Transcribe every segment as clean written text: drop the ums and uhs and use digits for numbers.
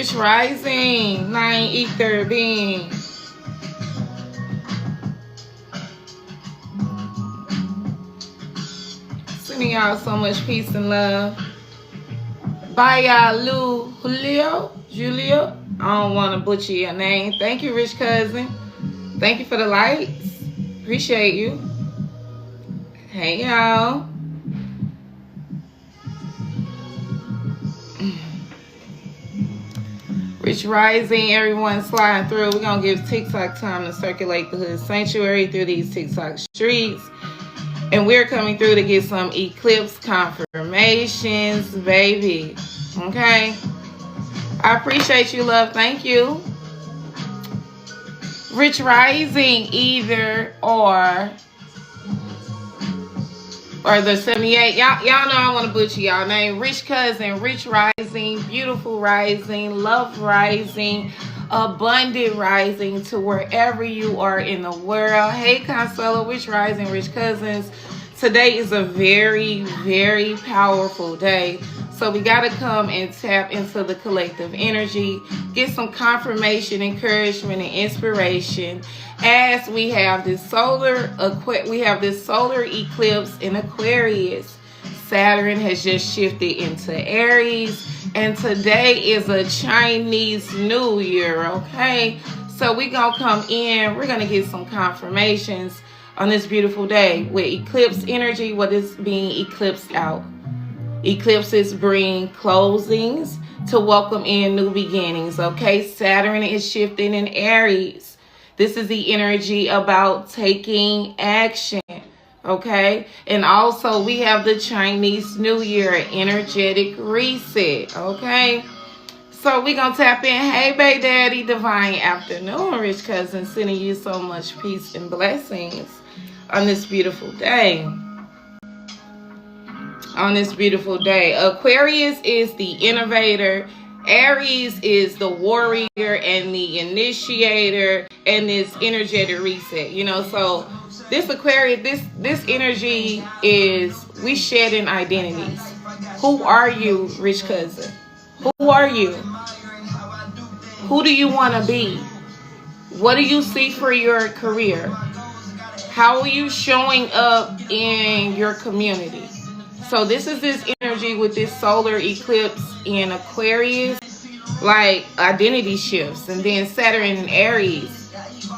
Rich Rising, 9 Ether being. Sending y'all so much peace and love. Bye, Julio. I don't want to butcher your name. Thank you, Rich Cousin. Thank you for the lights. Appreciate you. Hey, y'all. Rich Rising, everyone sliding through. We're going to give TikTok time to circulate the Hood Sanctuary through these TikTok streets. And we're coming through to get some eclipse confirmations, baby. Okay? I appreciate you, love. Thank you. Rich Rising, either or the 78. Y'all know I want to butcher y'all name. Rich Cousin, Rich Rising, Beautiful Rising, Love Rising, Abundant Rising to wherever you are in the world. Hey, Consuelo, Rich Rising, Rich Cousins. Today is a very, very powerful day. So we got to come and tap into the collective energy, get some confirmation, encouragement, and inspiration as we have this solar eclipse in Aquarius. Saturn has just shifted into Aries, and today is a Chinese New Year, okay? So we're going to come in, we're going to get some confirmations on this beautiful day with eclipse energy, what is being eclipsed out. Eclipses bring closings to welcome in new beginnings, okay? Saturn is shifting in Aries. This is the energy about taking action, okay? And also we have the Chinese New Year, energetic reset, okay? So we're going to tap in. Hey, Bay Daddy, divine afternoon, Rich Cousin, sending you so much peace and blessings on this beautiful day. On this beautiful day. Aquarius is the innovator. Aries is the warrior and the initiator and this energetic reset. You know, so this Aquarius, this energy is we shedding identities. Who are you, Rich Cousin? Who are you? Who do you want to be? What do you see for your career? How are you showing up in your community? So this is this energy with this solar eclipse in Aquarius, like identity shifts, and then Saturn in Aries,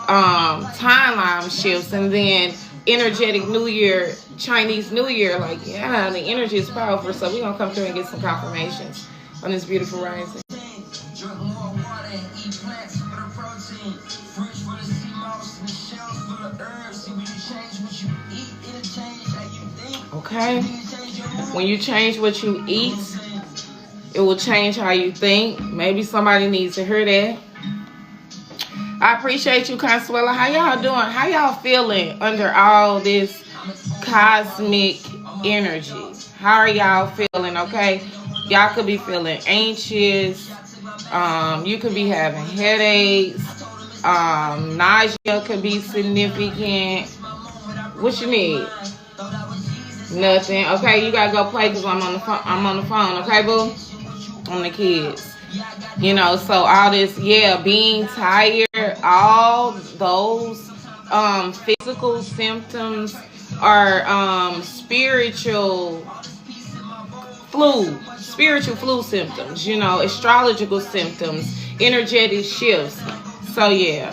timeline shifts, and then energetic New Year, Chinese New Year. Like, yeah, the energy is powerful. So we're going to come through and get some confirmations on this beautiful rising. Okay? When you change what you eat, it will change how you think. Maybe somebody needs to hear that. I appreciate you, Consuelo. How y'all doing? How y'all feeling under all this cosmic energy? How are y'all feeling, okay? Y'all could be feeling anxious. You could be having headaches. Nausea could be significant. What you need? Nothing. Okay, you gotta go play because I'm on the phone. Okay, boo? On the kids. You know, so all this, yeah, being tired, all those physical symptoms are spiritual flu symptoms, you know, astrological symptoms, energetic shifts. So yeah,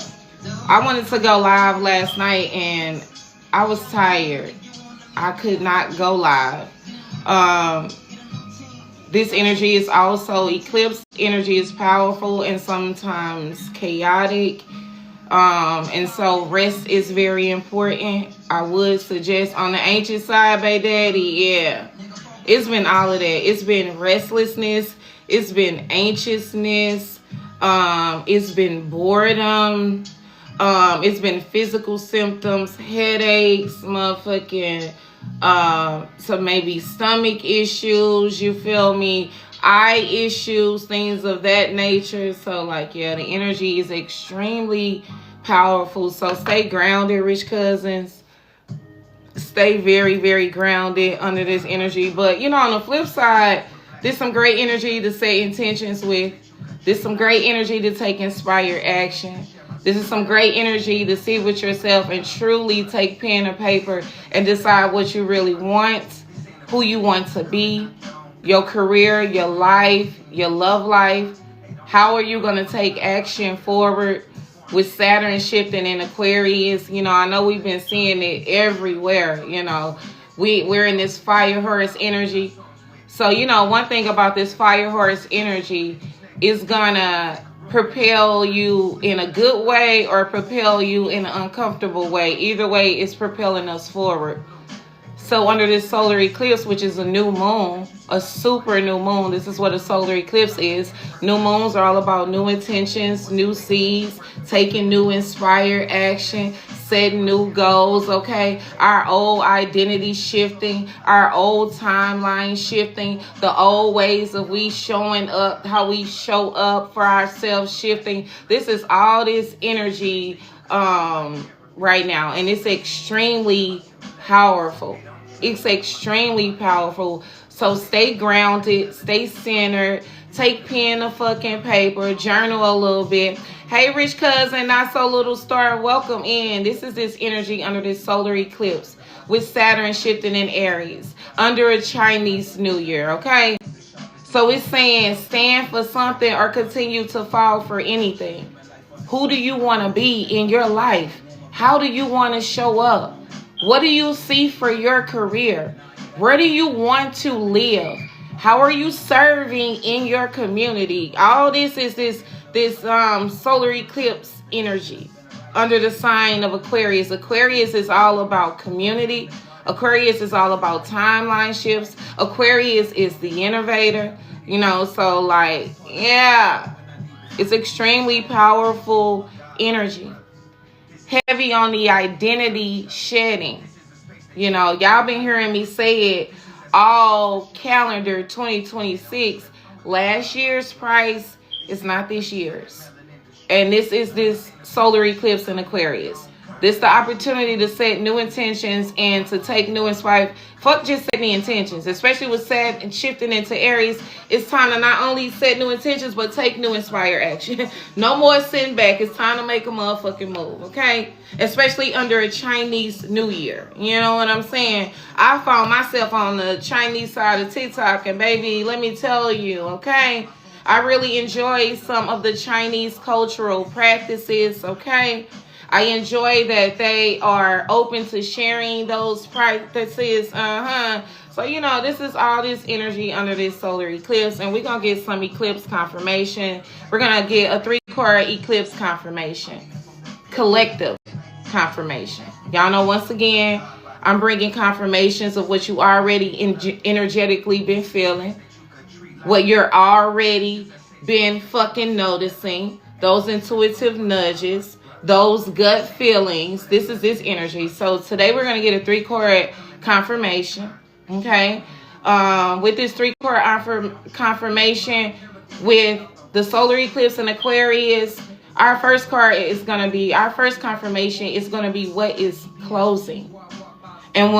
I wanted to go live last night and I was tired. I could not go live. This energy is also eclipse. Energy is powerful and sometimes chaotic. And so rest is very important. I would suggest on the ancient side, Bay Daddy, yeah. It's been all of that. It's been restlessness. It's been anxiousness. It's been boredom. It's been physical symptoms, headaches, motherfucking, some maybe stomach issues, you feel me? Eye issues, things of that nature. So like, yeah, the energy is extremely powerful. So stay grounded, Rich Cousins. Stay very, very grounded under this energy. But, you know, on the flip side, there's some great energy to set intentions with. This is some great energy to take inspired action. This is some great energy to sit with yourself and truly take pen and paper and decide what you really want, who you want to be, your career, your life, your love life. How are you going to take action forward with Saturn shifting in Aquarius? You know, I know we've been seeing it everywhere. You know, we're in this fire horse energy. So, you know, one thing about this fire horse energy is going to propel you in a good way or propel you in an uncomfortable way. Either way, it's propelling us forward. So under this solar eclipse, which is a new moon, a super new moon, this is what a solar eclipse is. New moons are all about new intentions, new seeds, taking new inspired action, setting new goals, okay? Our old identity shifting, our old timeline shifting, the old ways of we showing up, how we show up for ourselves shifting. This is all this energy right now, and it's extremely powerful. It's extremely powerful. So stay grounded, stay centered, take pen and fucking paper, journal a little bit. Hey, rich cousin, not so little star, welcome in. This is this energy under this solar eclipse with Saturn shifting in Aries under a Chinese New Year, okay? So it's saying stand for something or continue to fall for anything. Who do you want to be in your life? How do you want to show up? What do you see for your career? Where do you want to live? How are you serving in your community? All this is this solar eclipse energy under the sign of Aquarius. Aquarius is all about community. Aquarius is all about timeline shifts. Aquarius is the innovator. You know, so like, yeah, it's extremely powerful energy. Heavy on the identity shedding. You know, y'all been hearing me say it all calendar 2026. Last year's price is not this year's. And this is this solar eclipse in Aquarius. This is the opportunity to set new intentions and to take new inspired. Fuck just setting intentions, especially with Saturn and shifting into Aries. It's time to not only set new intentions, but take new inspired action. No more sitting back. It's time to make a motherfucking move, okay? Especially under a Chinese New Year. You know what I'm saying? I found myself on the Chinese side of TikTok, and baby, let me tell you, okay? I really enjoy some of the Chinese cultural practices, okay? I enjoy that they are open to sharing those practices. So, you know, this is all this energy under this solar eclipse. And we're going to get some eclipse confirmation. We're going to get a 3-quarter eclipse confirmation. Collective confirmation. Y'all know, once again, I'm bringing confirmations of what you already energetically been feeling. What you're already been fucking noticing. Those intuitive nudges. Those gut feelings. This is this energy. So today we're going to get a 3-quarter confirmation. Okay. With this 3-quarter confirmation with the solar eclipse in Aquarius, our first card is going to be, our first confirmation is going to be what is closing. And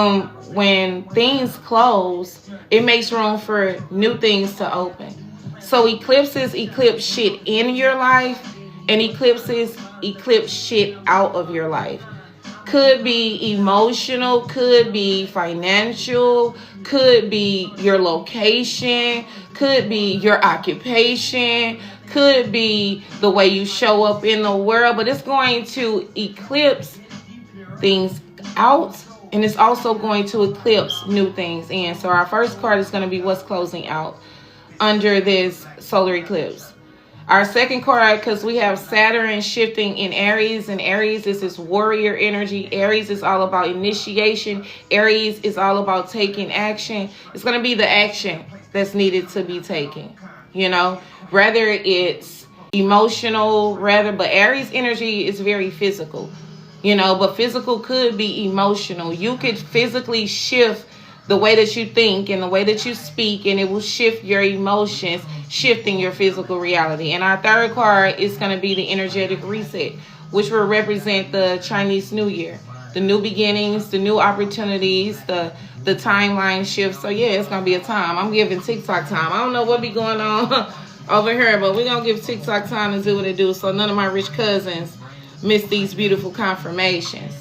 when things close, it makes room for new things to open. So eclipses eclipse shit in your life, and eclipses eclipse shit out of your life. Could be emotional, could be financial, could be your location, could be your occupation, could be the way you show up in the world, but it's going to eclipse things out, and it's also going to eclipse new things in. So our first card is going to be what's closing out under this solar eclipse. Our second card, because we have Saturn shifting in Aries, and Aries is this warrior energy. Aries is all about initiation. Aries is all about taking action. It's going to be the action that's needed to be taken, you know, whether it's emotional, but Aries energy is very physical, you know, but physical could be emotional. You could physically shift the way that you think and the way that you speak, and it will shift your emotions, shifting your physical reality. And our third card is going to be the energetic reset, which will represent the Chinese New Year, the new beginnings, the new opportunities, the timeline shift. So yeah, it's going to be a time. I'm giving TikTok time. I don't know what be going on over here, but we're going to give TikTok time to do what it do so none of my rich cousins miss these beautiful confirmations.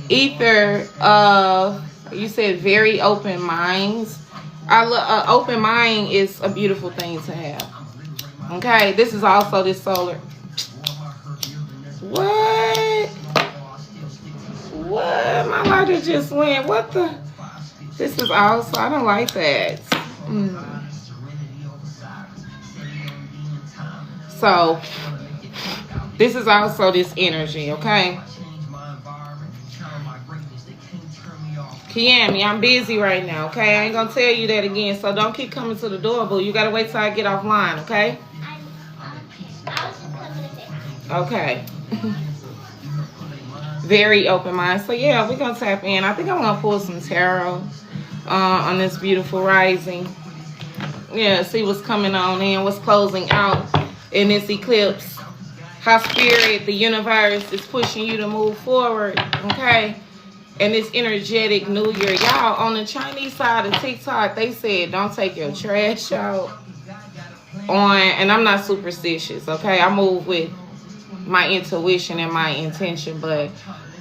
Ether you said very open minds. I love open mind is a beautiful thing to have. Okay, this is also this solar. What? What? My lighter just went. What the? This is also, I don't like that. So, this is also this energy, okay? Kiami, I'm busy right now, okay? I ain't gonna tell you that again, so don't keep coming to the door, boo. You gotta wait till I get offline, okay? Okay. Very open mind. So yeah, we're gonna tap in. I think I'm gonna pull some tarot on this beautiful rising. Yeah, see what's coming on in, what's closing out in this eclipse. How spirit, the universe is pushing you to move forward, okay? And this energetic new year. Y'all, on the Chinese side of TikTok, they said don't take your trash out on, and I'm not superstitious, okay? I move with my intuition and my intention, but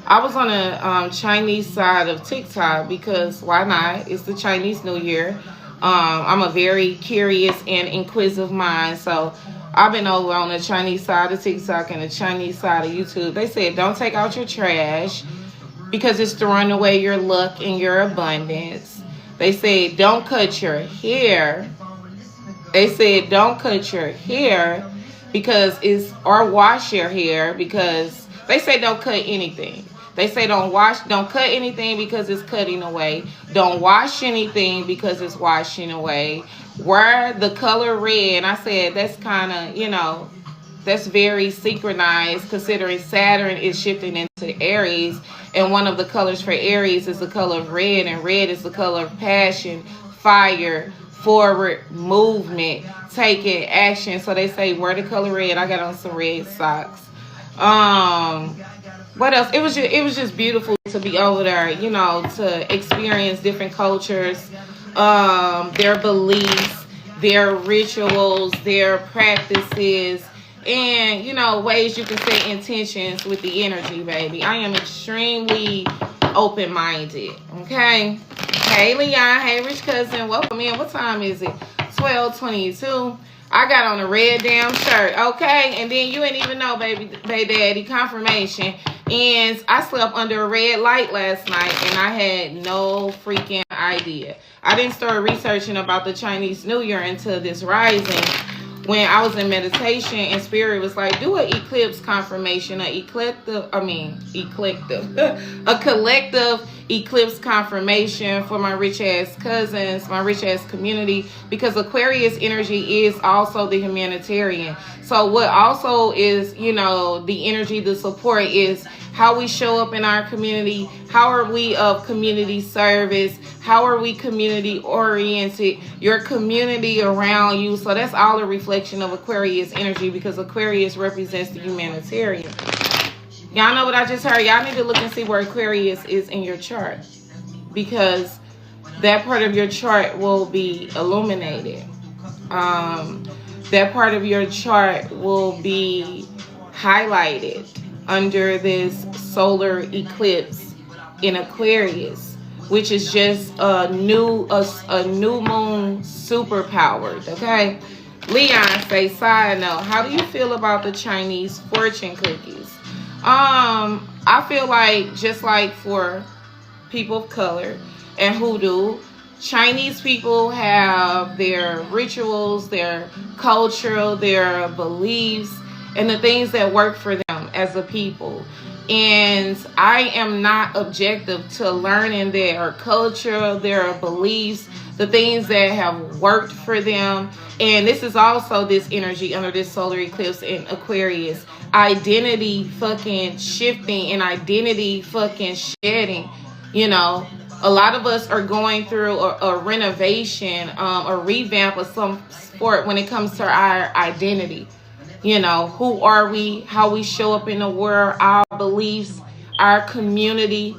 I was on the Chinese side of TikTok because why not? It's the Chinese New Year. I'm a very curious and inquisitive mind, so I've been over on the Chinese side of TikTok and the Chinese side of YouTube. They said don't take out your trash because it's throwing away your luck and your abundance. They said don't cut your hair. They said don't cut your hair because it's, or wash your hair, because they say don't cut anything. They say don't cut anything because it's cutting away. Don't wash anything because it's washing away. Wear the color red. I said that's kind of, you know, that's very synchronized considering Saturn is shifting into Aries. And one of the colors for Aries is the color of red. And red is the color of passion, fire, forward movement, taking action. So they say wear the color red. I got on some red socks. What else? It was just beautiful to be over there, you know, to experience different cultures, their beliefs, their rituals, their practices, and, you know, ways you can set intentions with the energy, baby. I am extremely open-minded, okay? Hey, Leon. Hey, Rich Cousin. Welcome in. What time is it? 12:22. I got on a red damn shirt, okay? And then you ain't even know, baby daddy, confirmation. And I slept under a red light last night, and I had no freaking idea. I didn't start researching about the Chinese New Year until this rising, when I was in meditation, and Spirit was like, do an eclipse confirmation, a collective eclipse confirmation for my rich ass cousins, my rich ass community, because Aquarius energy is also the humanitarian. So what also is, you know, the energy, the support is how we show up in our community. How are we of community service? How are we community oriented? Your community around you. So that's all a reflection of Aquarius energy, because Aquarius represents the humanitarian. Y'all know what I just heard? Y'all need to look and see where Aquarius is in your chart, because that part of your chart will be illuminated. That part of your chart will be highlighted under this solar eclipse in Aquarius, which is just a new moon superpowered, okay? Leon say, side note, how do you feel about the Chinese fortune cookies? I feel like, just like for people of color and hoodoo, Chinese people have their rituals, their culture, their beliefs, and the things that work for them as a people. And I am not objective to learning their culture, their beliefs, the things that have worked for them. And this is also this energy under this solar eclipse in Aquarius. Identity fucking shifting and identity fucking shedding. You know, a lot of us are going through a renovation, a revamp of some sort when it comes to our identity. You know, who are we, how we show up in the world, our beliefs, our community.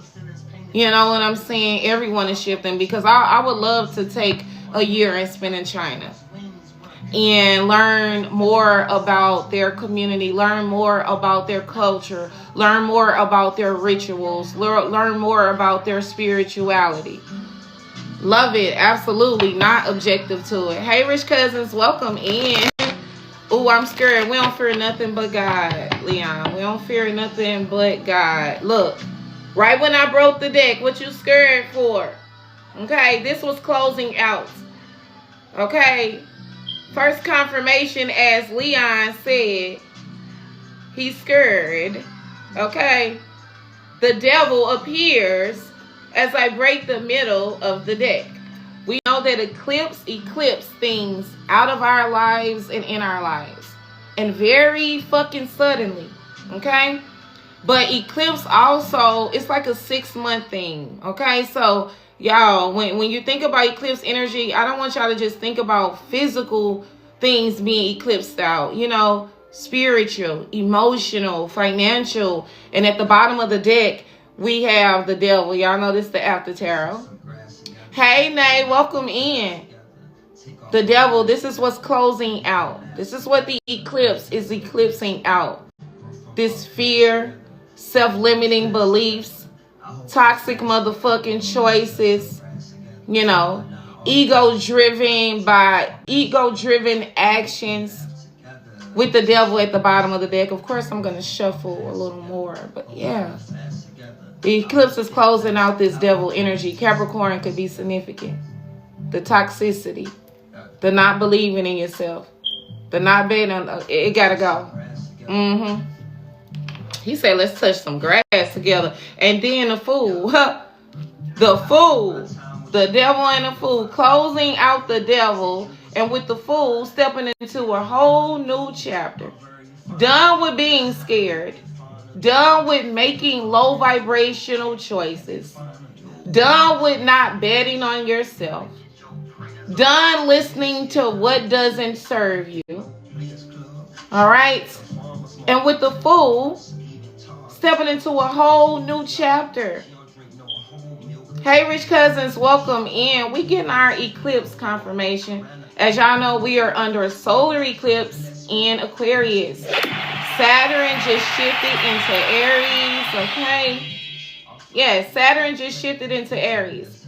You know what I'm saying? Everyone is shifting, because I would love to take a year and spend in China. and learn more about their community, learn more about their culture, learn more about their rituals, learn more about their spirituality. Love it. Absolutely not objective to it. Hey, Rich Cousins, welcome in. Ooh, I'm scared. We don't fear nothing but God, Leon. We don't fear nothing but God. Look, right when I broke the deck, what you scared for? Okay, this was closing out. Okay, first confirmation, as Leon said, he's scared. Okay, the devil appears as I break the middle of the deck. We know that eclipse things out of our lives and in our lives, and very fucking suddenly. Okay, but eclipse also, it's like a 6-month thing. Okay, so y'all, when you think about eclipse energy, I don't want y'all to just think about physical things being eclipsed out. You know, spiritual, emotional, financial, and at the bottom of the deck we have the devil. Y'all know this is the after tarot. Hey, Nay, welcome in. The devil, this is what's closing out. This is what the eclipse is eclipsing out. This fear, self-limiting beliefs, toxic motherfucking choices, you know, ego-driven actions with the devil at the bottom of the deck. Of course, I'm going to shuffle a little more, but yeah. The eclipse is closing out this devil energy. Capricorn could be significant. The toxicity, the not believing in yourself, the not betting on it, gotta go. He said, let's touch some grass together. And then the fool, the fool, the devil and the fool, closing out the devil, and with the fool stepping into a whole new chapter. Done with being scared. Done with making low vibrational choices. Done with not betting on yourself. Done listening to what doesn't serve you. All right? And with the fool, stepping into a whole new chapter. Hey, Rich Cousins, welcome in. We getting our eclipse confirmation. As y'all know, we are under a solar eclipse in Aquarius. Saturn just shifted into Aries, okay? Yeah, Saturn just shifted into Aries.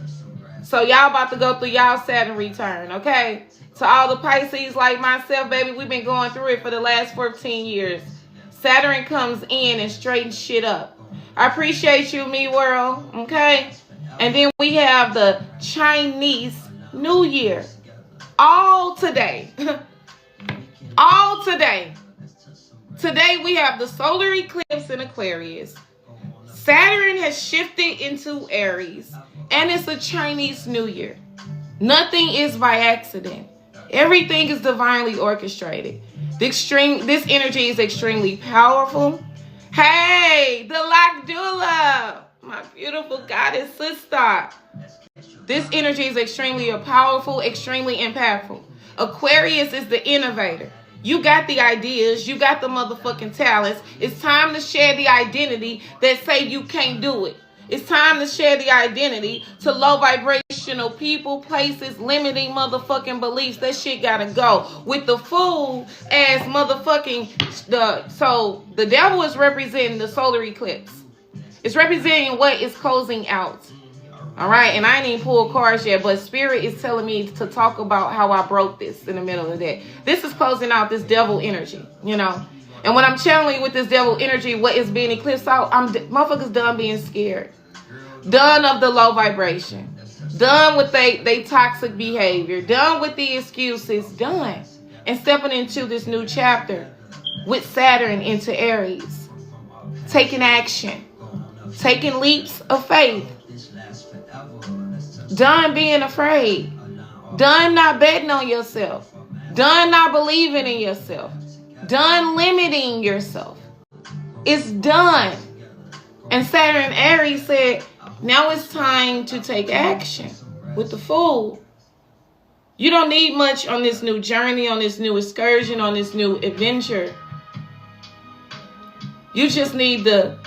So y'all about to go through y'all Saturn return, okay? To all the Pisces like myself, baby, we've been going through it for the last 14 years. Saturn comes in and straightens shit up. I appreciate you, me world, okay? And then we have the Chinese New Year. All today. All today. Today we have the solar eclipse in Aquarius. Saturn has shifted into Aries. And it's a Chinese New Year. Nothing is by accident. Everything is divinely orchestrated. This energy is extremely powerful. Hey, the Lakdula, my beautiful goddess sister. This energy is extremely powerful, extremely impactful. Aquarius is the innovator. You got the ideas. You got the motherfucking talents. It's time to share the identity that say you can't do it. It's time to share the identity to low vibrational people, places, limiting motherfucking beliefs. That shit gotta go. With the fool as motherfucking so the devil is representing the solar eclipse. It's representing what is closing out. All right, and I ain't even pulled cards yet, but Spirit is telling me to talk about how I broke this in the middle of the day. This is closing out this devil energy, you know. And when I'm channeling with this devil energy, what is being eclipsed out, motherfuckers done being scared. Done of the low vibration. Done with they toxic behavior. Done with the excuses. Done. And stepping into this new chapter with Saturn into Aries. Taking action. Taking leaps of faith. Done being afraid. Done not betting on yourself. Done not believing in yourself. Done limiting yourself. It's done. And Saturn Aries said, now it's time to take action with the Fool. You don't need much on this new journey, on this new excursion, on this new adventure. You just need the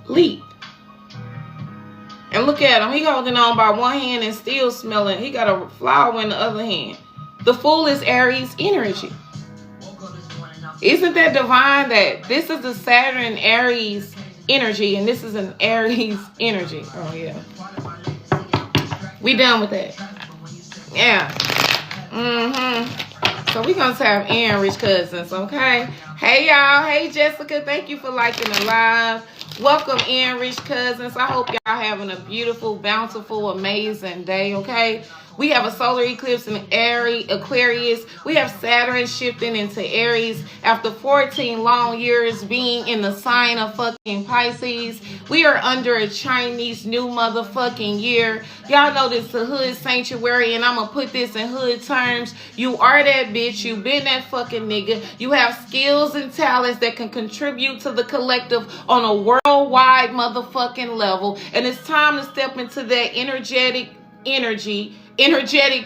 leap. And look at him. He holding on by one hand and still smelling. He got a flower in the other hand. The Fool is Aries energy. Isn't that divine that this is the Saturn Aries energy and this is an Aries energy? Oh, yeah. We done with that. Yeah. So we gonna tap in, Rich Cousins, okay? Hey, y'all. Hey, Jessica. Thank you for liking the live. Welcome in, Rich Cousins. I hope y'all having a beautiful, bountiful, amazing day, okay? We have a solar eclipse in Aquarius. We have Saturn shifting into Aries after 14 long years being in the sign of fucking Pisces. We are under a Chinese new motherfucking year. Y'all know this is the hood sanctuary, and I'm going to put this in hood terms. You are that bitch. You been that fucking nigga. You have skills and talents that can contribute to the collective on a worldwide motherfucking level. And it's time to step into that energetic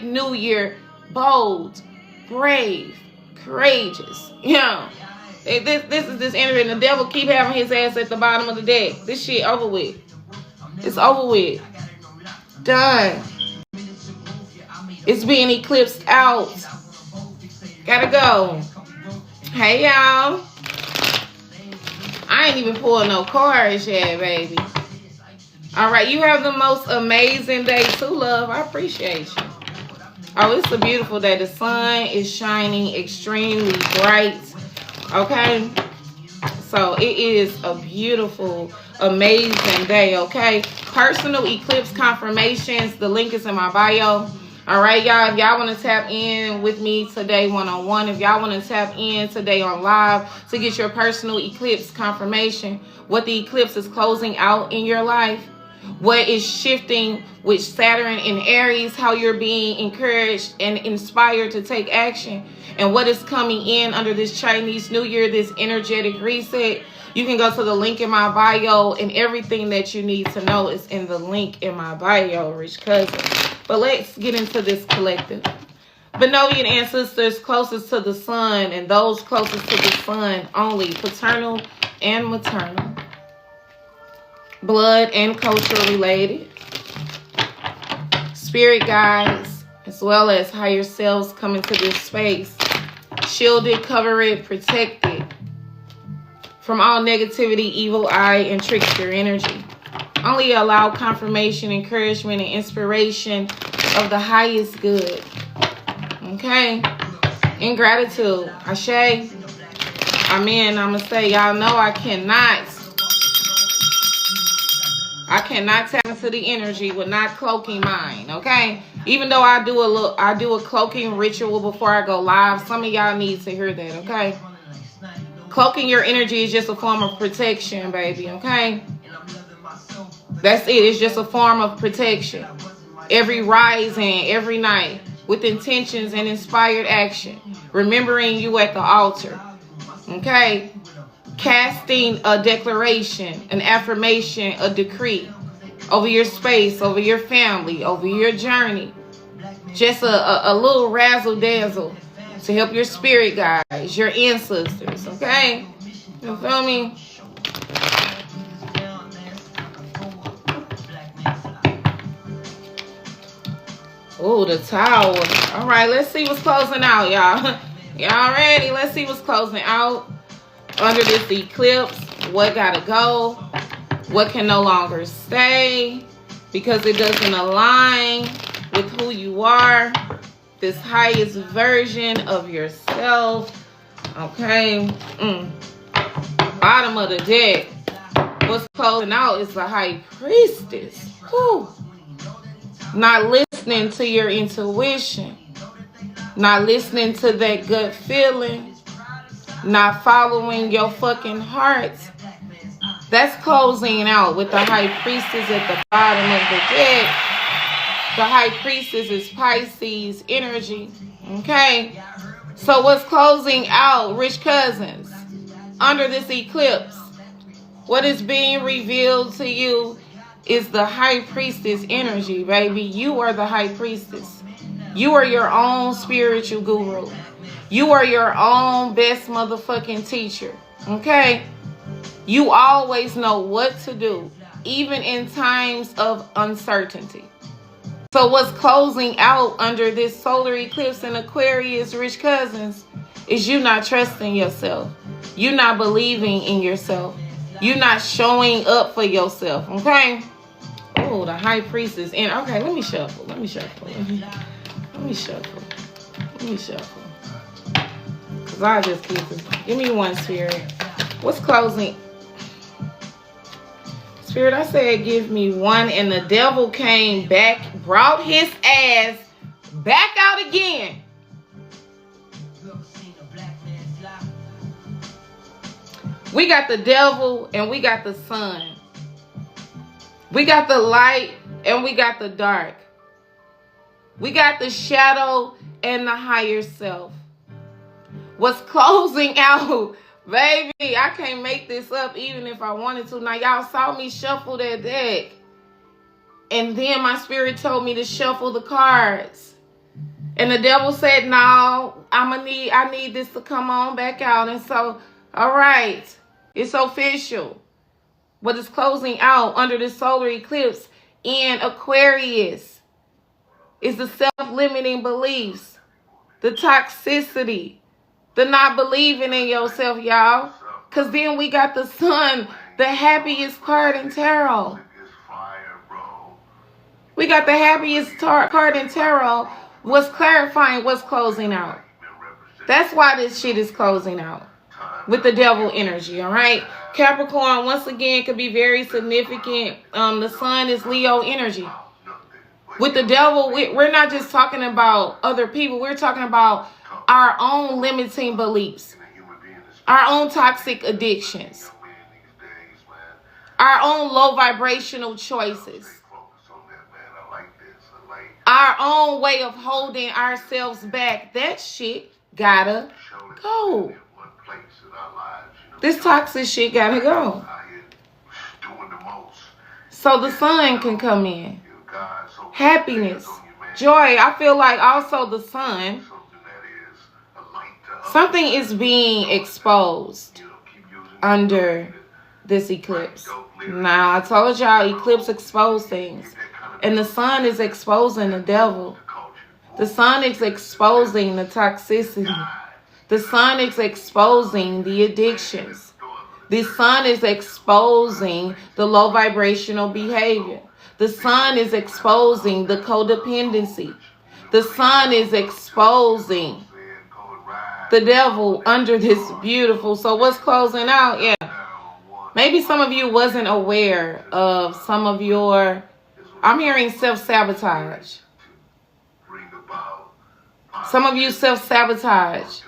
new year, bold, brave, courageous. Yeah, this is this energy, and the devil keep having his ass at the bottom of the deck. This shit over with. It's over with. Done. It's being eclipsed out. Gotta go. Hey, y'all. I ain't even pulling no cards yet, baby. All right, you have the most amazing day too, love. I appreciate you. Oh, it's a beautiful day. The sun is shining extremely bright. Okay, so it is a beautiful, amazing day. Okay, personal eclipse confirmations. The link is in my bio. All right, y'all. If y'all want to tap in with me today one-on-one, if y'all want to tap in today on live to get your personal eclipse confirmation, what the eclipse is closing out in your life, what is shifting with Saturn in Aries, how you're being encouraged and inspired to take action, and what is coming in under this Chinese New Year, this energetic reset, you can go to the link in my bio, and everything that you need to know is in the link in my bio, Rich Cousin. But let's get into this collective. Benevolent ancestors closest to the sun and those closest to the sun only, paternal and maternal, blood and culture related, spirit guides, as well as higher selves come into this space, shielded, covered, protected from all negativity, evil eye, and trickster energy. Only allow confirmation, encouragement, and inspiration of the highest good. Okay? In gratitude. Ashe. Amen. I'm going to say, y'all know I cannot tap into the energy with not cloaking mine, okay? Even though I do a cloaking ritual before I go live, some of y'all need to hear that, okay? Cloaking your energy is just a form of protection, baby, okay? That's it. It's just a form of protection. Every rising, every night, with intentions and inspired action, remembering you at the altar, okay? Casting a declaration, an affirmation, a decree over your space, over your family, over your journey. Just a little razzle dazzle to help your spirit guides, your ancestors, okay? You feel me? Oh, the Tower. All right, let's see what's closing out, y'all. Y'all ready? Let's see what's closing out under this eclipse. What gotta go? What can no longer stay because it doesn't align with who you are, this highest version of yourself. Okay. Bottom of the deck. What's closing out is the High Priestess. Whew. Not listening to your intuition. Not listening to that gut feeling. Not following your fucking heart. That's closing out with the High Priestess at the bottom of the deck. The High Priestess is Pisces energy. Okay? So what's closing out, Rich Cousins, under this eclipse? What is being revealed to you is the High Priestess energy, baby. You are the High Priestess. You are your own spiritual guru. You are your own best motherfucking teacher. Okay? You always know what to do, even in times of uncertainty. So what's closing out under this solar eclipse in Aquarius, rich cousins, is you not trusting yourself. You not believing in yourself. You not showing up for yourself, okay? Oh, the high priest is in. Okay, let me shuffle. Let me shuffle. Because I just keep it. Give me one, Spirit. What's closing? Spirit, I said give me one, and the devil came back, brought his ass back out again. We got the devil and we got the sun. We got the light and we got the dark. We got the shadow and the higher self. What's closing out, baby, I can't make this up even if I wanted to. Now, y'all saw me shuffle that deck. And then my spirit told me to shuffle the cards. And the devil said, no, I need this to come on back out. And so, all right, it's official. What is closing out under the solar eclipse in Aquarius is the self-limiting beliefs, the toxicity, the not believing in yourself, y'all. Because then we got the sun, the happiest card in tarot. We got the happiest card in tarot. What's clarifying what's closing out. That's why this shit is closing out. With the devil energy, all right? Capricorn, once again, could be very significant. The sun is Leo energy. With the devil, we're not just talking about other people. We're talking about our own limiting beliefs, our own toxic addictions, our own low vibrational choices, our own way of holding ourselves back. That shit gotta go. This toxic shit gotta go. So the sun can come in. Happiness, joy. I feel like also the sun, something is being exposed under this eclipse. Now, I told y'all eclipse expose things. And the sun is exposing the devil. The sun is exposing the toxicity. The sun is exposing the addictions. The sun is exposing the low vibrational behavior. The sun is exposing the codependency. The sun is exposing the devil under this beautiful. So what's closing out? Yeah. Maybe some of you wasn't aware of some of your, I'm hearing self-sabotage. Some of you self-sabotage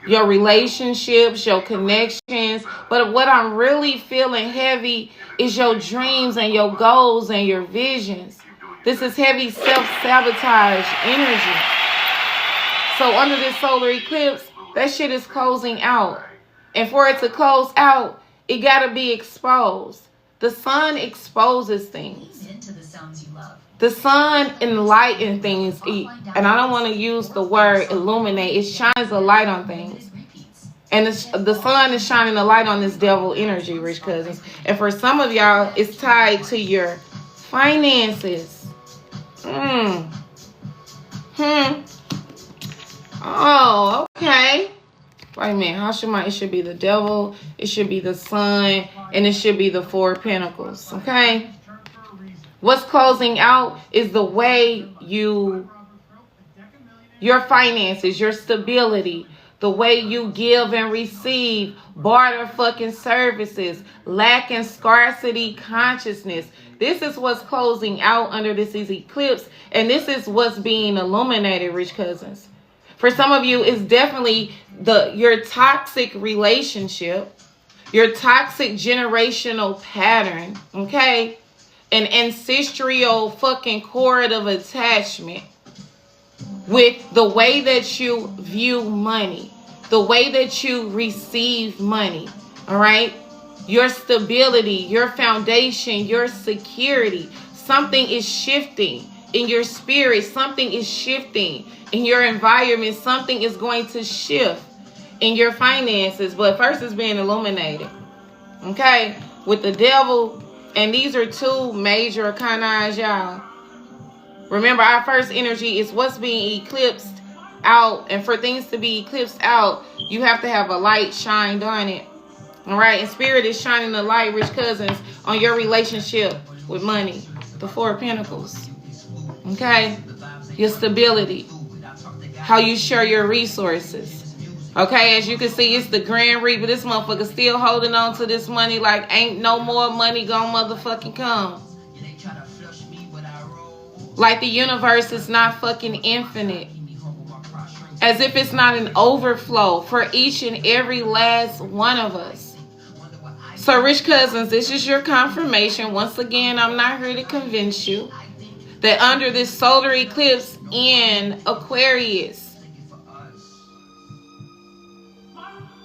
your relationships, your connections. But what I'm really feeling heavy is your dreams and your goals and your visions. This is heavy self-sabotage energy. So under this solar eclipse, that shit is closing out. And for it to close out, it got to be exposed. The sun exposes things. The sun enlightens things, and I don't want to use the word illuminate. It shines a light on things. And the sun is shining a light on this devil energy, rich cousins. And for some of y'all, it's tied to your finances. Oh, okay. Wait a minute. How should it should be the devil, it should be the sun, and it should be the Four of Pentacles, okay? What's closing out is the way your finances, your stability, the way you give and receive, barter fucking services, lack and scarcity consciousness. This is what's closing out under this eclipse, and this is what's being illuminated, rich cousins. For some of you, it's definitely your toxic relationship, your toxic generational pattern, okay? An ancestral fucking cord of attachment with the way that you view money, the way that you receive money, all right? Your stability, your foundation, your security. Something is shifting in your spirit. Something is shifting in your environment. Something is going to shift in your finances. But first it's being illuminated, okay? With the devil. And these are two major arcanas, y'all. Remember, our first energy is what's being eclipsed out. And for things to be eclipsed out, you have to have a light shined on it. All right? And Spirit is shining the light, rich cousins, on your relationship with money. The Four of Pentacles. Okay? Your stability. How you share your resources. Okay? As you can see, it's the Grand Reaper. This motherfucker still holding on to this money like ain't no more money gonna motherfucking come. Like the universe is not fucking infinite. As if it's not an overflow for each and every last one of us. So, rich cousins, this is your confirmation. Once again, I'm not here to convince you that under this solar eclipse in Aquarius,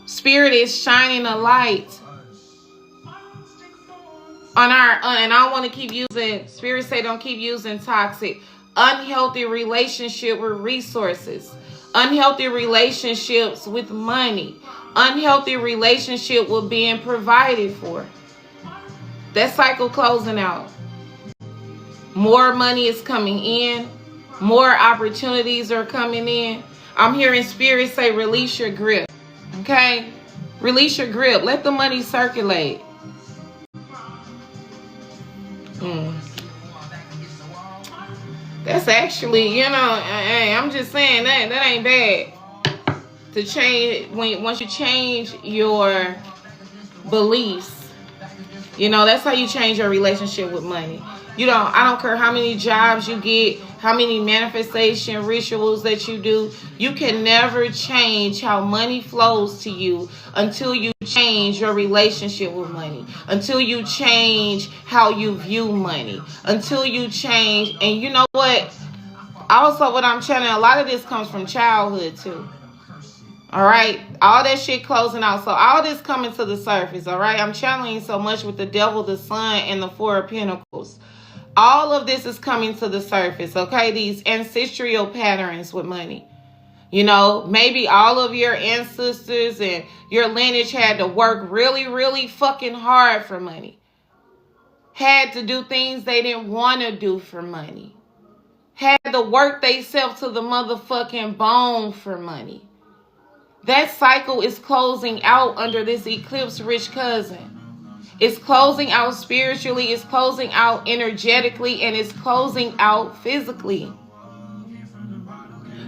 Spirit is shining a light on our, and I don't want to keep using, Spirit say don't keep using toxic, unhealthy relationship with resources, unhealthy relationships with money, unhealthy relationship with being provided for. That cycle closing out. More money is coming in. More opportunities are coming in. I'm hearing Spirit say release your grip. Okay? Release your grip. Let the money circulate. That's actually, you know, hey, I'm just saying that ain't bad to change once you change your beliefs. You know, that's how you change your relationship with money. I don't care how many jobs you get, how many manifestation rituals that you do. You can never change how money flows to you until you change your relationship with money, until you change how you view money, until you change. And you know what? Also, what I'm channeling, a lot of this comes from childhood too. All right, all that shit closing out. So all this coming to the surface. All right, I'm channeling so much with the Devil, the Sun, and the Four of Pentacles. All of this is coming to the surface. Okay, these ancestral patterns with money. You know, maybe all of your ancestors and your lineage had to work really, really fucking hard for money. Had to do things they didn't want to do for money. Had to work themselves to the motherfucking bone for money. That cycle is closing out under this eclipse, rich cousin. It's closing out spiritually, it's closing out energetically, and it's closing out physically.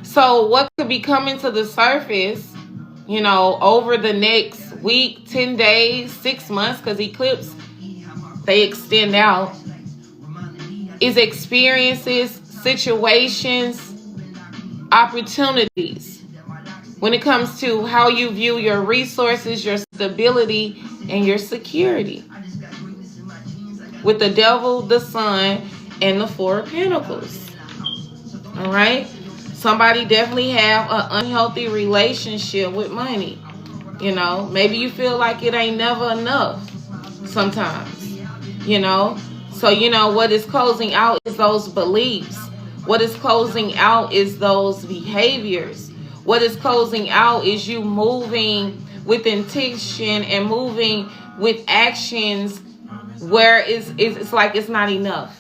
So what could be coming to the surface, you know, over the next week, 10 days, 6 months, because eclipse, they extend out, is experiences, situations, opportunities. When it comes to how you view your resources, your stability, and your security. With the Devil, the Sun, and the Four of Pentacles. All right? Somebody definitely have an unhealthy relationship with money. You know, maybe you feel like it ain't never enough sometimes. You know? So, you know, what is closing out is those beliefs. What is closing out is those behaviors. What is closing out is you moving with intention and moving with actions where it's like it's not enough.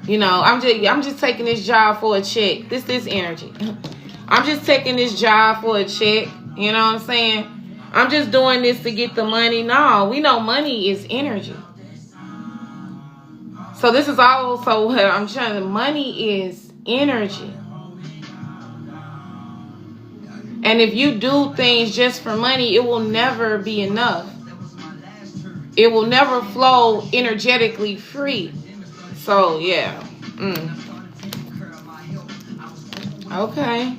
You know, I'm just taking this job for a check. This energy. I'm just taking this job for a check. You know what I'm saying? I'm just doing this to get the money. No, we know money is energy. So this is also what I'm trying to. Money is energy. And if you do things just for money, it will never be enough. It will never flow energetically free. So, yeah. Okay.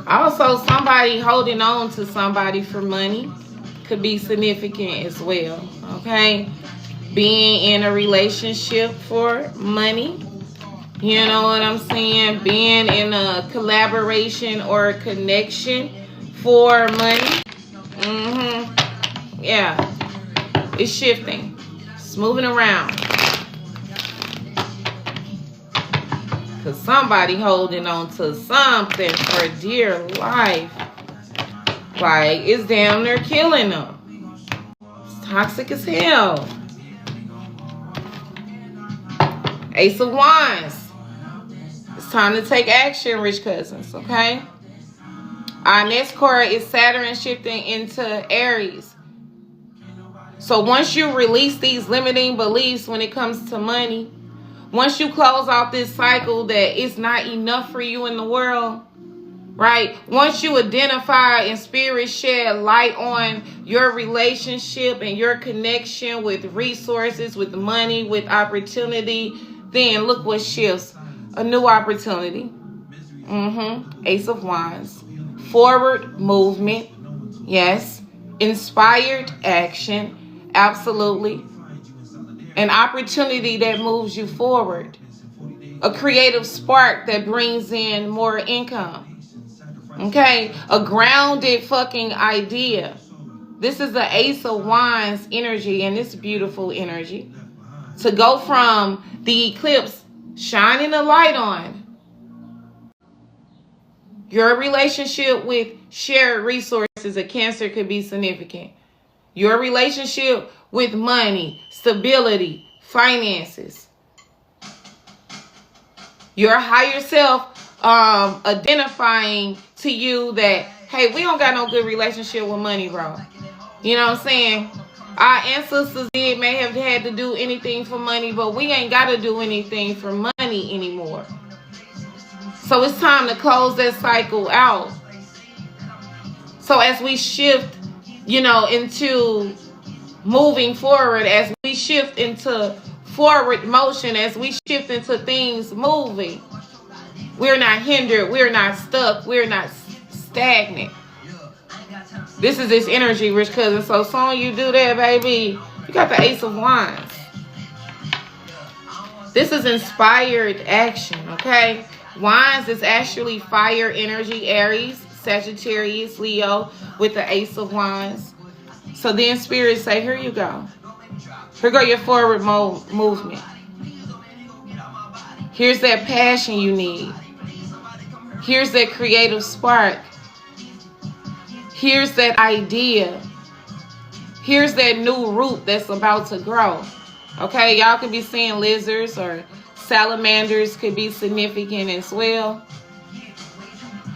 Also, somebody holding on to somebody for money could be significant as well. Okay. Being in a relationship for money. You know what I'm saying? Being in a collaboration or a connection for money. Yeah. It's shifting. It's moving around. Because somebody holding on to something for dear life. Like, it's damn near killing them. It's toxic as hell. Ace of Wands. It's time to take action, rich cousins, okay? Our next card is Saturn shifting into Aries. So once you release these limiting beliefs when it comes to money, once you close out this cycle that it's not enough for you in the world, right? Once you identify and spirit shed light on your relationship and your connection with resources, with money, with opportunity, then look what shifts. A new opportunity. Ace of Wands. Forward movement. Yes. Inspired action. Absolutely. An opportunity that moves you forward. A creative spark that brings in more income. Okay, a grounded fucking idea. This is the Ace of Wands energy, and it's beautiful energy. To go from the eclipse shining the light on your relationship with shared resources, a Cancer could be significant. Your relationship with money, stability, finances. Your higher self identifying to you that, hey, we don't got no good relationship with money, bro. You know what I'm saying? Our ancestors may have had to do anything for money, but we ain't got to do anything for money anymore. So it's time to close that cycle out. So as we shift, into moving forward, as we shift into forward motion, as we shift into things moving, we're not hindered. We're not stuck. We're not stagnant. This is this energy, rich cousin. So soon you do that, baby, you got the Ace of Wands. This is inspired action, okay? Wands is actually fire energy, Aries, Sagittarius, Leo, with the Ace of Wands. So then Spirit say, here you go. Here go your forward movement. Here's that passion you need. Here's that creative spark. Here's that idea. Here's that new root that's about to grow. Okay, y'all could be seeing lizards or salamanders could be significant as well.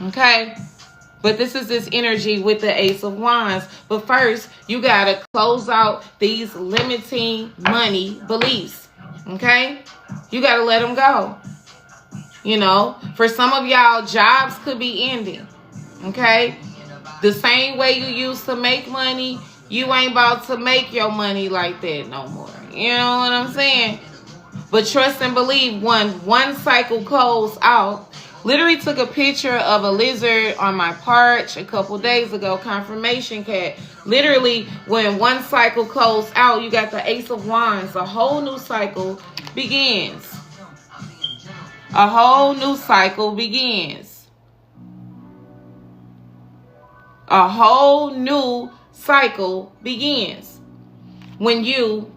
Okay, but this is this energy with the Ace of Wands. But first, you got to close out these limiting money beliefs. Okay, you got to let them go. For some of y'all, jobs could be ending. Okay? The same way you used to make money, you ain't about to make your money like that no more. You know what I'm saying? But trust and believe, one cycle closed out. Literally took a picture of a lizard on my porch a couple days ago, confirmation cat. Literally, when one cycle closed out, you got the Ace of Wands. A whole new cycle begins. A whole new cycle begins. A whole new cycle begins. When you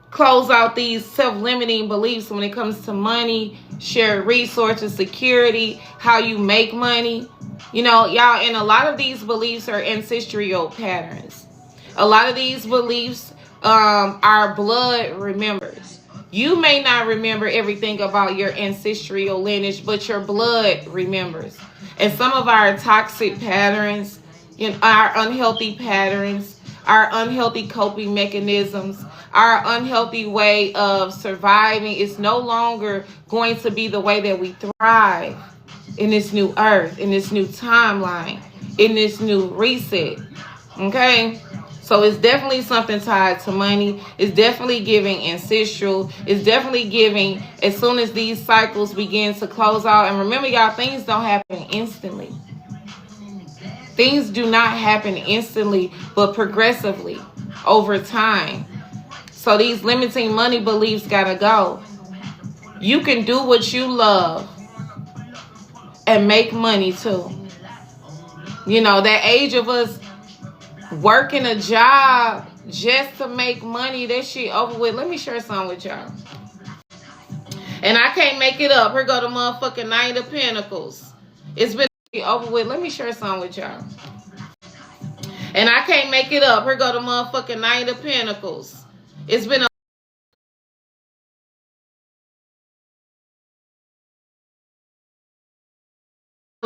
close out these self-limiting beliefs when it comes to money, shared resources, security, how you make money. Y'all, and a lot of these beliefs are ancestral patterns. A lot of these beliefs, our blood remembers. You may not remember everything about your ancestral lineage, but your blood remembers. And some of our toxic patterns, our unhealthy patterns, our unhealthy coping mechanisms, our unhealthy way of surviving is no longer going to be the way that we thrive in this new earth, in this new timeline, in this new reset. Okay? So it's definitely something tied to money. It's definitely giving ancestral. It's definitely giving as soon as these cycles begin to close out. And remember, y'all, things don't happen instantly. Things do not happen instantly, but progressively over time. So these limiting money beliefs gotta go. You can do what you love and make money too. That age of us working a job just to make money, that shit over with. Let me share something with y'all. And I can't make it up. Here go the motherfucking Knight of Pentacles. It's been over with. Let me share something with y'all. And I can't make it up. Here go the motherfucking Knight of Pentacles. It's been a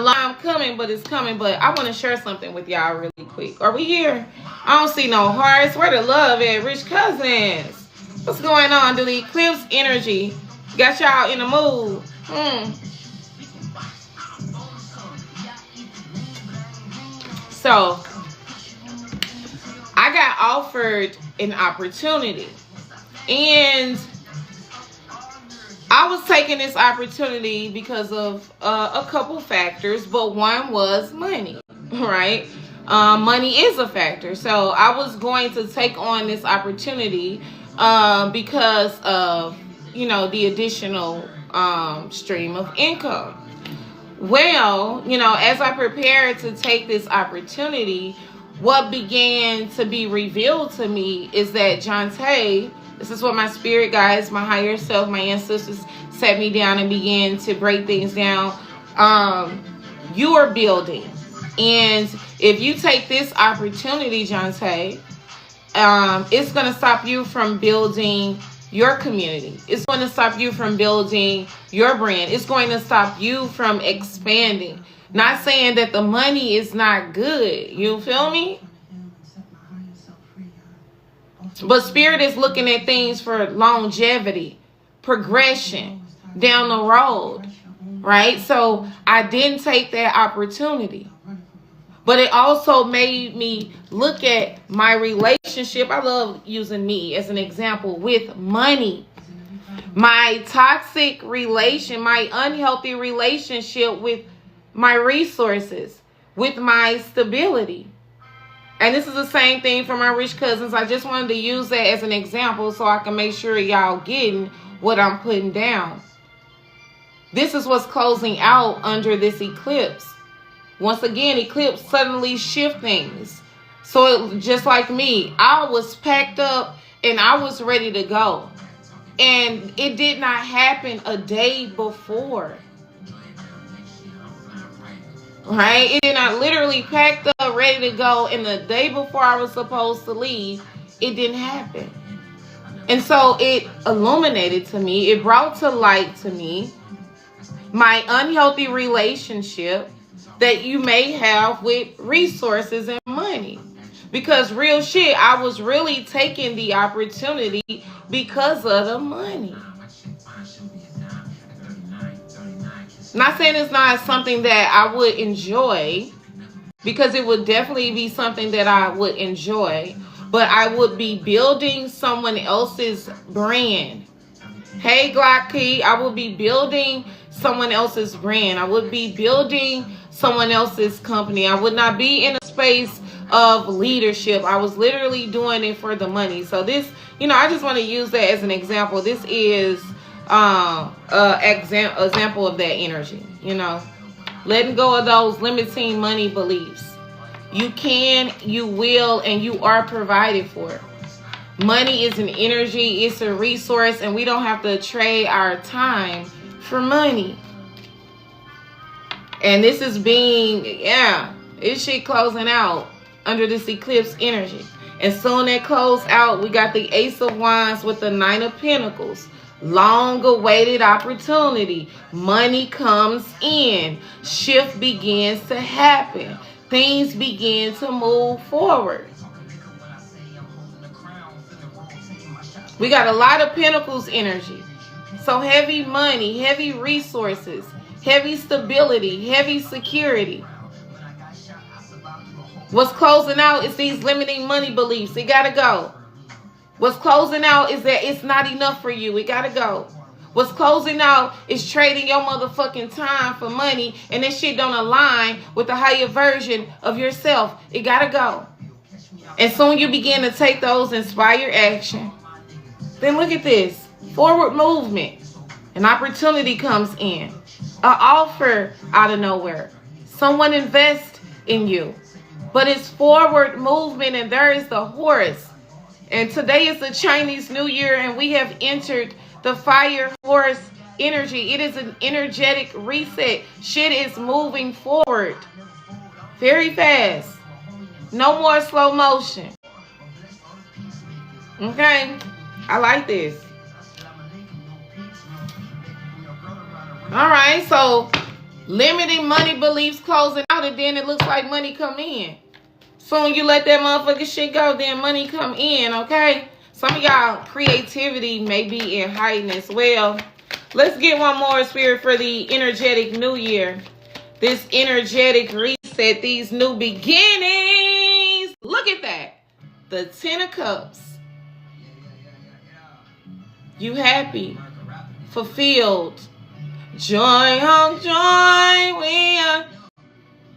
long time coming, but it's coming. But I want to share something with y'all really quick. Are we here? I don't see no hearts. Where the love at? Rich Cousins. What's going on? The eclipse energy got y'all in the mood. So, I got offered an opportunity. And I was taking this opportunity because of a couple factors, but one was money, right? Money is a factor. So I was going to take on this opportunity because of, you know, the additional stream of income. Well, you know, as I prepared to take this opportunity, what began to be revealed to me is that Jonta, this is what my spirit guides, my higher self, my ancestors sat me down and began to break things down. You are building. And if you take this opportunity, Jonta, it's going to stop you from building your community. It's going to stop you from building your brand. It's going to stop you from expanding. Not saying that the money is not good. You feel me? But Spirit is looking at things for longevity, progression down the road, right? So I didn't take that opportunity. But it also made me look at my relationship. I love using me as an example with money. My toxic relation, my unhealthy relationship with my resources, with my stability. And this is the same thing for my rich cousins. I just wanted to use that as an example so I can make sure y'all getting what I'm putting down. This is what's closing out under this eclipse. Once again, eclipse suddenly shift things. So it, just like me, I was packed up and I was ready to go. And it did not happen a day before. Right? It did not literally packed up, ready to go. And the day before I was supposed to leave, it didn't happen. And so it illuminated to me. It brought to light to me my unhealthy relationship that you may have with resources and money. Because real shit, I was really taking the opportunity because of the money. Not saying it's not something that I would enjoy, because it would definitely be something that I would enjoy, but I would be building someone else's brand. Hey, Glocky, I would be building someone else's brand. I would be building someone else's company. I would not be in a space of leadership. I was literally doing it for the money. So this, you know, I just want to use that as an example. This is example of that energy, you know, letting go of those limiting money beliefs. You can, you will, and you are provided for. Money is an energy, it's a resource, and we don't have to trade our time for money. And this is being, this shit closing out under this eclipse energy. And soon that close out, we got the Ace of Wands with the Nine of Pentacles. Long-awaited opportunity. Money comes in. Shift begins to happen. Things begin to move forward. We got a lot of Pentacles energy. So heavy money, heavy resources, heavy stability, heavy security. What's closing out is these limiting money beliefs. It gotta go. What's closing out is that it's not enough for you. It gotta go. What's closing out is trading your motherfucking time for money, and this shit don't align with the higher version of yourself. It gotta go. And soon you begin to take those inspired action. Then look at this. Forward movement. An opportunity comes in. An offer out of nowhere. Someone invests in you. But it's forward movement, and there is the horse. And today is the Chinese New Year, and we have entered the fire horse energy. It is an energetic reset. Shit is moving forward very fast. No more slow motion. Okay? I like this. All right, so Limiting money beliefs closing out, and then it looks like money come in. Soon you let that motherfucking shit go, then money come in, okay? Some of y'all creativity may be in heighten as well. Let's get one more, Spirit, for the energetic new year. This energetic reset, these new beginnings. Look at that. The 10 of Cups. You happy, fulfilled. Joy on joy, we are.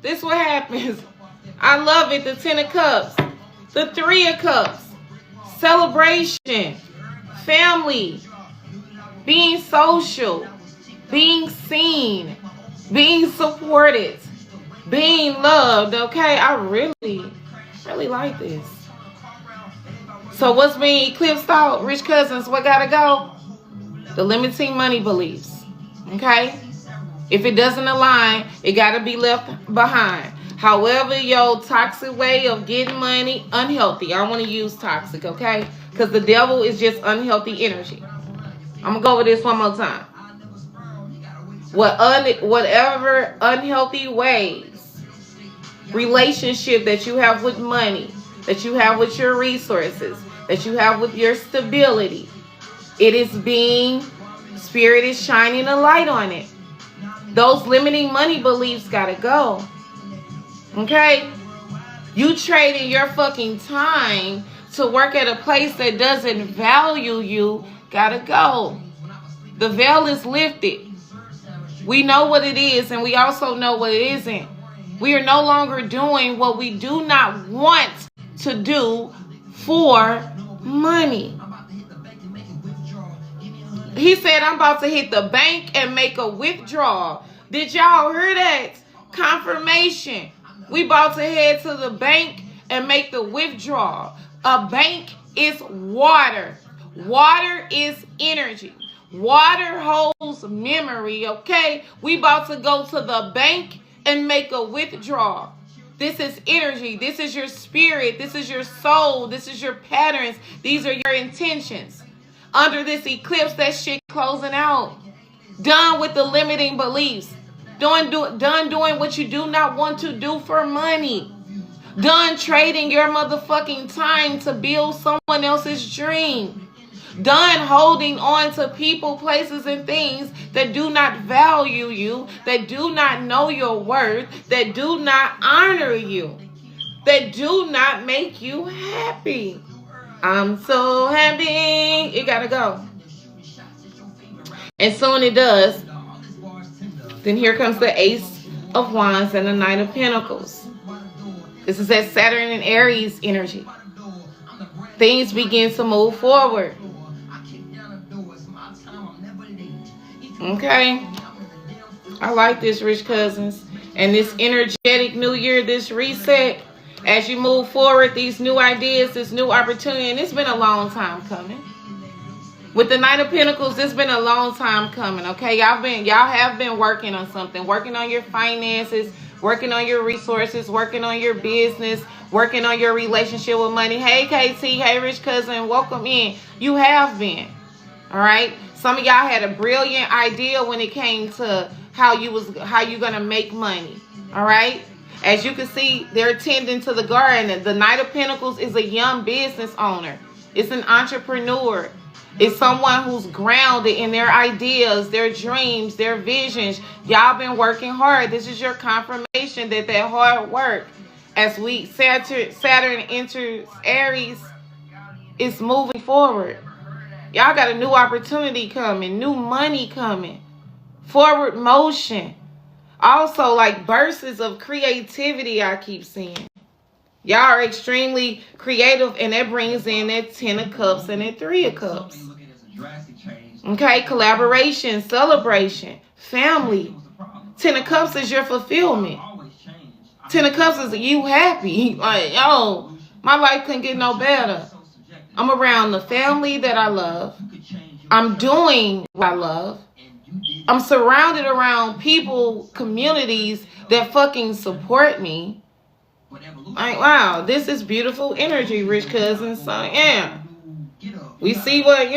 This what happens. I love it. The 10 of Cups. The 3 of Cups. Celebration. Family. Being social. Being seen. Being supported. Being loved. Okay? I really like this. So what's being eclipsed out? Rich cousins, what gotta go? The limiting money beliefs. Okay? If it doesn't align, it gotta be left behind. However, your toxic way of getting money, unhealthy. I don't want to use toxic, okay? Because the devil is just unhealthy energy. I'm gonna go over this one more time. Whatever unhealthy ways, relationship that you have with money, that you have with your resources, that you have with your stability, it is being, Spirit is shining a light on it. Those limiting money beliefs gotta go. Okay? You trading your fucking time to work at a place that doesn't value you, gotta go. The veil is lifted. We know what it is, and we also know what it isn't. We are no longer doing what we do not want to do for money. He said, I'm about to hit the bank and make a withdrawal. Did y'all hear that? Confirmation. We about to head to the bank and make the withdrawal. A bank is water. Water is energy. Water holds memory, okay? We about to go to the bank and make a withdrawal. This is energy. This is your spirit. This is your soul. This is your patterns. These are your intentions. Under this eclipse, that shit closing out. Done with the limiting beliefs. Done doing what you do not want to do for money. Done trading your motherfucking time to build someone else's dream. Done holding on to people, places, and things that do not value you, that do not know your worth, that do not honor you, that do not make you happy. I'm so happy. It gotta go. And soon it does. Then here comes the Ace of Wands and the Knight of Pentacles. This is that Saturn and Aries energy. Things begin to move forward. Okay. I like this, rich cousins. And this energetic new year, this reset, as you move forward, these new ideas, this new opportunity, and it's been a long time coming. With the Knight of Pentacles, it's been a long time coming, okay? Y'all have been working on something, working on your finances, working on your resources, working on your business, working on your relationship with money. Hey, KT, hey, rich cousin, welcome in. You have been, all right? Some of y'all had a brilliant idea when it came to how you gonna make money, all right? As you can see, they're tending to the garden. The Knight of Pentacles is a young business owner. It's an entrepreneur. It's someone who's grounded in their ideas, their dreams, their visions. Y'all been working hard. This is your confirmation that hard work, as Saturn enters Aries, is moving forward. Y'all got a new opportunity coming, new money coming, forward motion. Also, like bursts of creativity, I keep seeing. Y'all are extremely creative, and that brings in that 10 of Cups and that 3 of Cups. Okay, collaboration, celebration, family. 10 of Cups is your fulfillment. 10 of Cups is you happy. Like, yo, my life couldn't get no better. I'm around the family that I love. I'm doing what I love. I'm surrounded around people, communities that fucking support me. Like, wow, this is beautiful energy, rich cousins. So, yeah. We see what,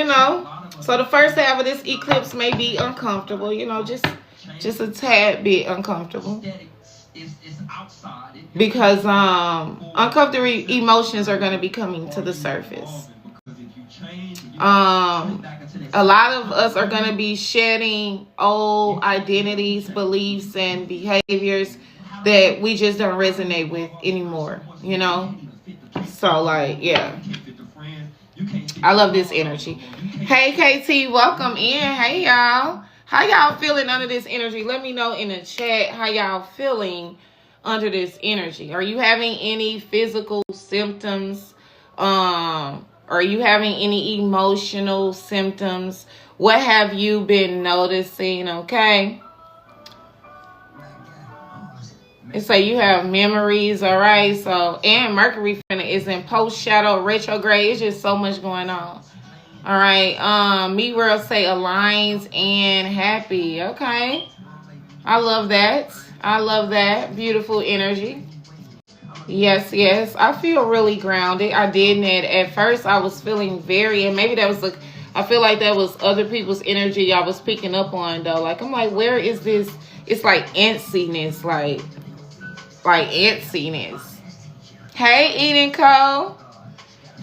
So the first half of this eclipse may be uncomfortable, just Just a tad bit uncomfortable. Because uncomfortable emotions are going to be coming to the surface. A lot of us are going to be shedding old identities, beliefs, and behaviors that we just don't resonate with anymore, you know? So, like, yeah. I love this energy. Hey, KT, welcome in. Hey, y'all. How y'all feeling under this energy? Let me know in the chat how y'all feeling under this energy. Are you having any physical symptoms? Are you having any emotional symptoms? What have you been noticing? Okay. It's like you have memories, all right? So, and Mercury is in post-shadow retrograde. It's just so much going on. All right. Me World say aligns and happy. Okay. I love that. I love that. Beautiful energy. Yes, yes. I feel really grounded. I did that. At first, I was feeling very, and maybe that was I feel like that was other people's energy I was picking up on, though. Like, I'm like, where is this? It's like antsiness, like antsiness. Hey, Eden Cole.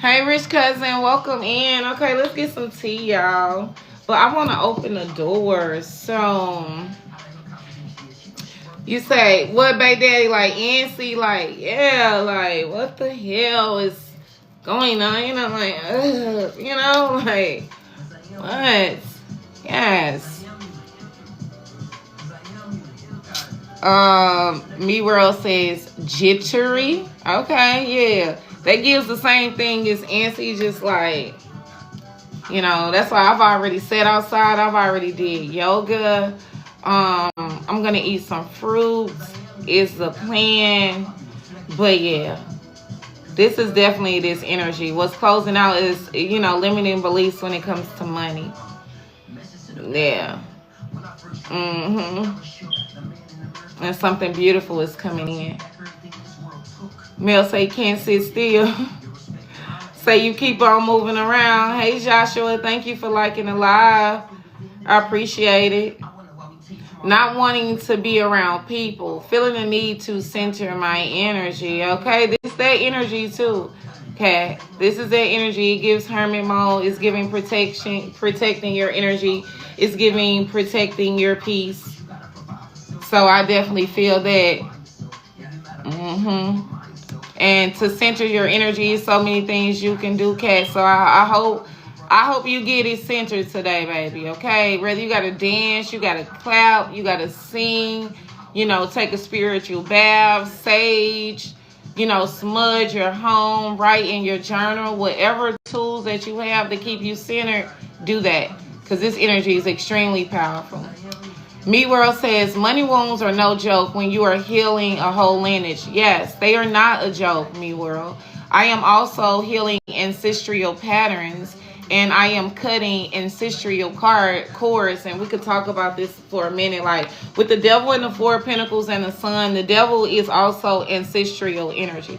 Hey, Rich Cousin. Welcome in. Okay, let's get some tea, y'all. But I want to open the door. So, you say, what, Bay Daddy? Like, antsy? Like, yeah, like, what the hell is going on? You know, like, you know, like, what? Yes. Me World says jittery. Okay, yeah. That gives the same thing as antsy, just like, you know, that's why I've already sat outside. I've already did yoga. I'm gonna eat some fruits is the plan. But yeah, this is definitely this energy. What's closing out is, you know, limiting beliefs when it comes to money. Yeah. And something beautiful is coming in. Mel say can't sit still. Say you keep on moving around. Hey Joshua, thank you for liking the live. I appreciate it. Not wanting to be around people. Feeling the need to center my energy. Okay, this is that energy too. Okay, this is that energy. It gives hermit mode. It's giving protection, protecting your energy. It's giving protecting your peace. So I definitely feel that. And to center your energy, so many things you can do, Kat. So I hope you get it centered today, baby. Okay, whether you gotta dance, you gotta clap, you gotta sing, you know, take a spiritual bath, sage, you know, smudge your home, write in your journal, whatever tools that you have to keep you centered, do that, because this energy is extremely powerful. Me World says, money wounds are no joke when you are healing a whole lineage. Yes, they are not a joke, Me World. I am also healing ancestral patterns, and I am cutting ancestral cords, and we could talk about this for a minute. Like, with the devil and the Four of Pentacles and the Sun, the devil is also ancestral energy.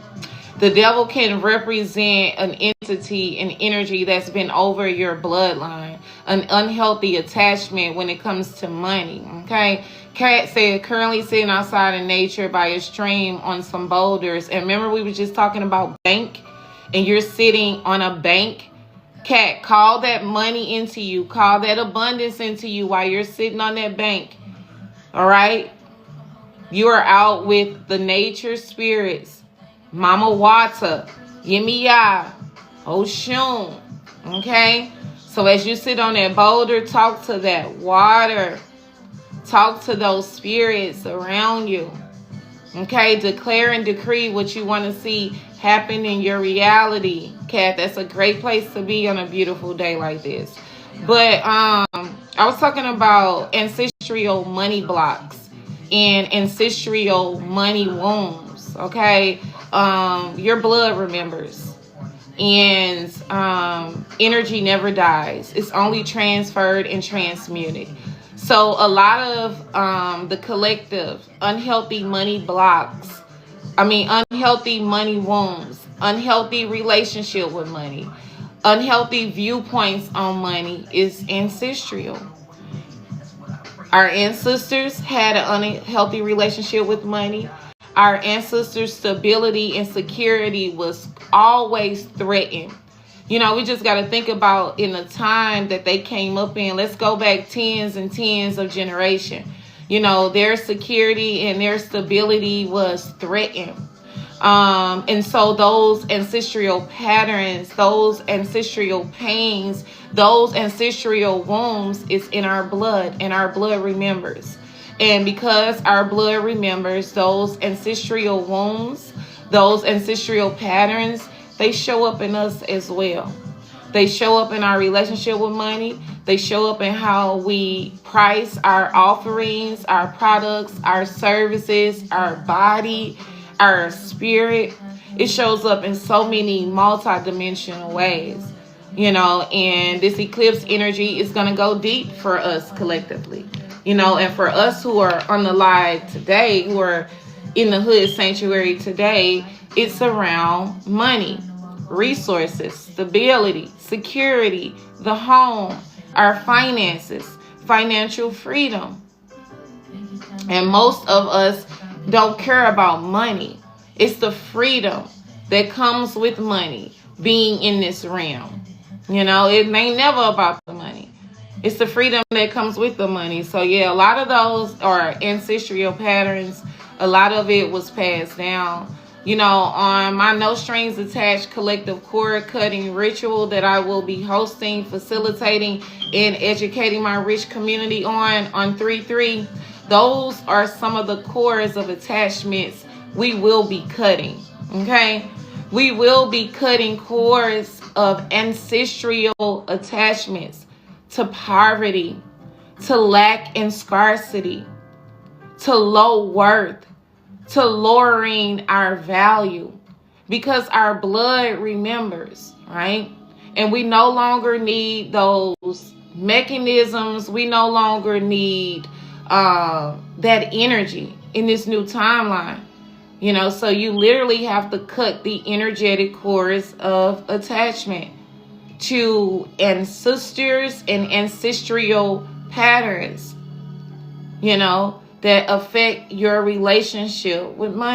The devil can represent an entity, an energy that's been over your bloodline, an unhealthy attachment when it comes to money, okay? Kat said, currently sitting outside in nature by a stream on some boulders. And remember we were just talking about bank, and you're sitting on a bank? Kat, call that money into you. Call that abundance into you while you're sitting on that bank, all right? You are out with the nature spirits. Mama Water, Yimiya, Oshun, okay? So as you sit on that boulder, talk to that water. Talk to those spirits around you, okay? Declare and decree what you want to see happen in your reality, Kat. That's a great place to be on a beautiful day like this. But I was talking about ancestral money blocks and ancestral money wounds, okay? Your blood remembers, and energy never dies. It's only transferred and transmuted. So a lot of the collective unhealthy money blocks, unhealthy money wounds, unhealthy relationship with money, unhealthy viewpoints on money is ancestral. Our ancestors had an unhealthy relationship with money. Our ancestors' stability and security was always threatened. You know, we just got to think about in the time that they came up in. Let's go back tens and tens of generations. You know, their security and their stability was threatened. And so those ancestral patterns, those ancestral pains, those ancestral wounds is in our blood, and our blood remembers. And because our blood remembers, those ancestral wounds, those ancestral patterns, they show up in us as well. They show up in our relationship with money. They show up in how we price our offerings, our products, our services, our body, our spirit. It shows up in so many multidimensional ways, you know, and this eclipse energy is going to go deep for us collectively, you know, and for us who are on the live today, who are in the Hood Sanctuary today, it's around money, resources, stability, security, the home, our finances, financial freedom. And most of us don't care about money. It's the freedom that comes with money being in this realm. You know, it ain't never about the money. It's the freedom that comes with the money. So yeah, a lot of those are ancestral patterns. A lot of it was passed down. You know, on my No Strings Attached collective cord cutting ritual that I will be hosting, facilitating, and educating my rich community on 3/3, those are some of the cores of attachments we will be cutting, okay? We will be cutting cores of ancestral attachments to poverty, to lack and scarcity, to low worth, to lowering our value, because our blood remembers, right? And we no longer need those mechanisms. We no longer need that energy in this new timeline, you know. So you literally have to cut the energetic cords of attachment to ancestors and ancestral patterns, you know, that affect your relationship with money.